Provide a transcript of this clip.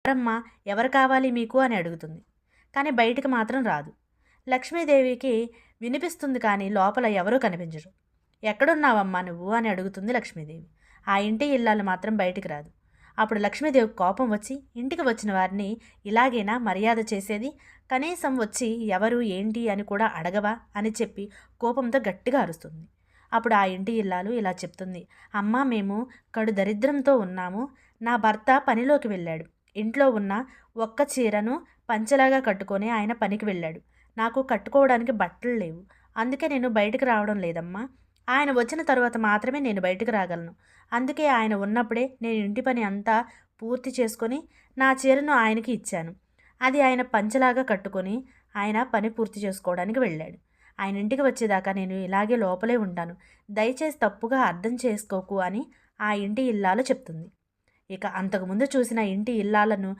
ఎవరమ్మా, ఎవరు కావాలి మీకు అని అడుగుతుంది. కానీ బయటికి మాత్రం రాదు. లక్ష్మీదేవికి వినిపిస్తుంది కానీ లోపల ఎవరూ కనిపించరు. ఎక్కడున్నావమ్మా నువ్వు అని అడుగుతుంది లక్ష్మీదేవి. ఆ ఇంటి ఇల్లాలు మాత్రం బయటికి రాదు. అప్పుడు లక్ష్మీదేవికి కోపం వచ్చి ఇంటికి వచ్చిన వారిని ఇలాగేనా మర్యాద చేసేది? కనీసం వచ్చి ఎవరు ఏంటి అని కూడా అడగవా అని చెప్పి కోపంతో గట్టిగా అరుస్తుంది. అప్పుడు ఆ ఇంటి ఇల్లాలు ఇలా చెప్తుంది. అమ్మా, మేము కడు దరిద్రంతో ఉన్నాము. నా భర్త పనిలోకి వెళ్ళాడు. ఇంట్లో ఉన్న ఒక్క చీరను పంచెలాగా కట్టుకొని ఆయన పనికి వెళ్ళాడు. నాకు కట్టుకోవడానికి బట్టలు లేవు. అందుకే నేను బయటకు రావడం లేదమ్మా. ఆయన వచ్చిన తర్వాత మాత్రమే నేను బయటకు రాగలను. అందుకే ఆయన ఉన్నప్పుడే నేను ఇంటి పని అంతా పూర్తి చేసుకొని నా చీరను ఆయనకి ఇచ్చాను. అది ఆయన పంచెలాగా కట్టుకొని ఆయన పని పూర్తి చేసుకోవడానికి వెళ్ళాడు. ఆయన ఇంటికి వచ్చేదాకా నేను ఇలాగే లోపలే ఉంటాను. దయచేసి తప్పుగా అర్థం చేసుకోకు అని ఆ ఇంటి ఇల్లాలు చెప్తుంది. ఇక అంతకుముందు చూసిన ఇంటి ఇల్లాలను